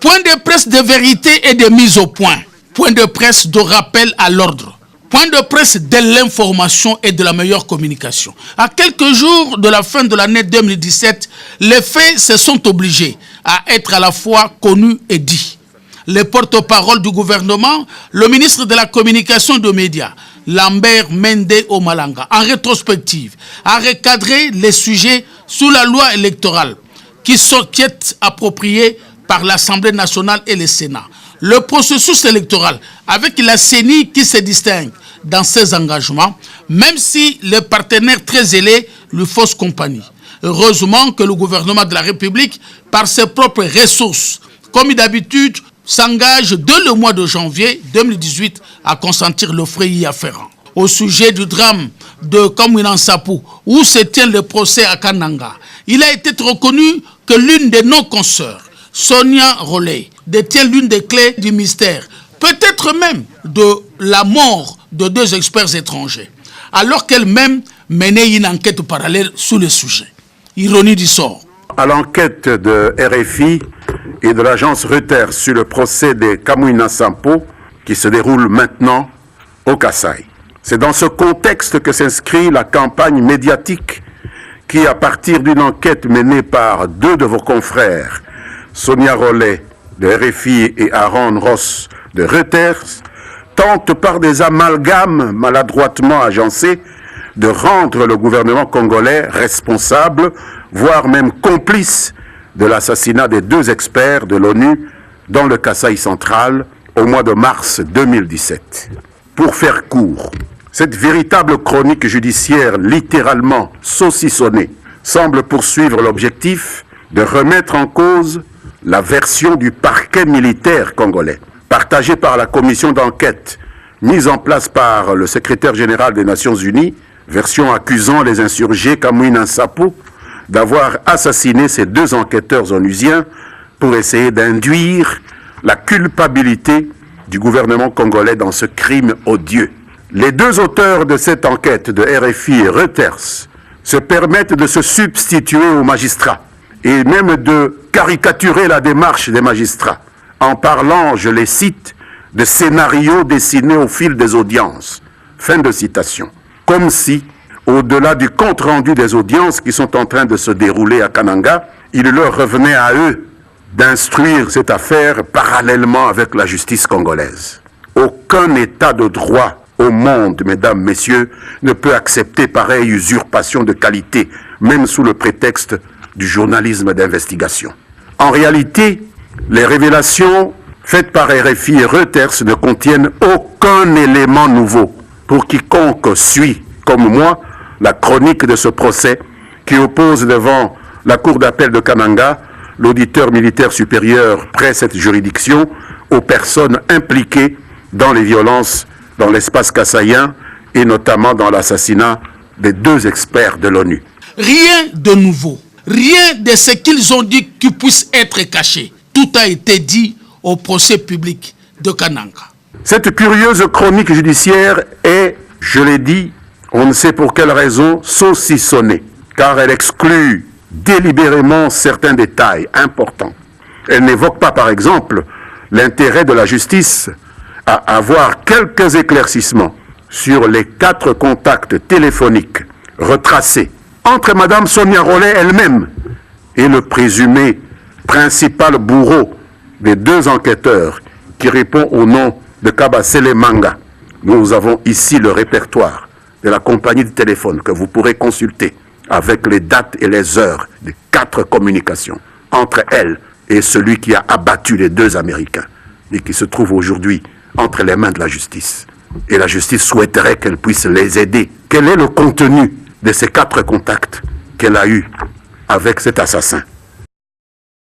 Point de presse de vérité et de mise au point. Point de presse de rappel à l'ordre. Point de presse de l'information et de la meilleure communication. À quelques jours de la fin de l'année 2017, les faits se sont obligés à être à la fois connus et dits. Le porte-parole du gouvernement, le ministre de la Communication et des Médias, Lambert Mende Omalanga, en rétrospective, a recadré les sujets sous la loi électorale qui est appropriée par l'Assemblée nationale et le Sénat. Le processus électoral, avec la CENI qui se distingue dans ses engagements, même si les partenaires très zélés lui faussent compagnie. Heureusement que le gouvernement de la République, par ses propres ressources, comme d'habitude, s'engage dès le mois de janvier 2018 à consentir le frais y afférent. Au sujet du drame de Kamwina Nsapu, où se tient le procès à Kananga, il a été reconnu que l'une de nos consoeurs, Sonia Rollet, détient l'une des clés du mystère, peut-être même de la mort de 2 experts étrangers, alors qu'elle-même menait une enquête parallèle sur le sujet. Ironie du sort. À l'enquête de RFI et de l'agence Reuters sur le procès de Kamwina Nsapu qui se déroule maintenant au Kasaï. C'est dans ce contexte que s'inscrit la campagne médiatique qui, à partir d'une enquête menée par 2 de vos confrères, Sonia Rollet de RFI et Aaron Ross de Reuters, tente par des amalgames maladroitement agencés de rendre le gouvernement congolais responsable, voire même complice de l'assassinat des 2 experts de l'ONU dans le Kasaï central au mois de mars 2017. Pour faire court, cette véritable chronique judiciaire littéralement saucissonnée semble poursuivre l'objectif de remettre en cause la version du parquet militaire congolais, partagée par la commission d'enquête mise en place par le secrétaire général des Nations Unies, version accusant les insurgés Kamwina Nsapu d'avoir assassiné ces 2 enquêteurs onusiens pour essayer d'induire la culpabilité du gouvernement congolais dans ce crime odieux. Les 2 auteurs de cette enquête de RFI et Reuters se permettent de se substituer aux magistrats et même de caricaturer la démarche des magistrats en parlant, je les cite, de scénarios dessinés au fil des audiences. Fin de citation. Comme si, au-delà du compte-rendu des audiences qui sont en train de se dérouler à Kananga, il leur revenait à eux d'instruire cette affaire parallèlement avec la justice congolaise. Aucun état de droit au monde, mesdames, messieurs, ne peut accepter pareille usurpation de qualité, même sous le prétexte du journalisme d'investigation. En réalité, les révélations faites par RFI et Reuters ne contiennent aucun élément nouveau pour quiconque suit, comme moi, la chronique de ce procès qui oppose devant la Cour d'appel de Kananga l'auditeur militaire supérieur près cette juridiction aux personnes impliquées dans les violences dans l'espace kassaïen et notamment dans l'assassinat des 2 experts de l'ONU. Rien de nouveau, rien de ce qu'ils ont dit qui puisse être caché. Tout a été dit au procès public de Kananga. Cette curieuse chronique judiciaire est, je l'ai dit, on ne sait pour quelle raison, saucissonnée, car elle exclut délibérément certains détails importants. Elle n'évoque pas, par exemple, l'intérêt de la justice à avoir quelques éclaircissements sur les 4 contacts téléphoniques retracés entre Mme Sonia Rollet elle-même et le présumé principal bourreau des 2 enquêteurs qui répond au nom de Kabasele Manga. Nous avons ici le répertoire de la compagnie de téléphone que vous pourrez consulter avec les dates et les heures des 4 communications entre elle et celui qui a abattu les 2 Américains et qui se trouve aujourd'hui entre les mains de la justice. Et la justice souhaiterait qu'elle puisse les aider. Quel est le contenu de ces 4 contacts qu'elle a eus avec cet assassin?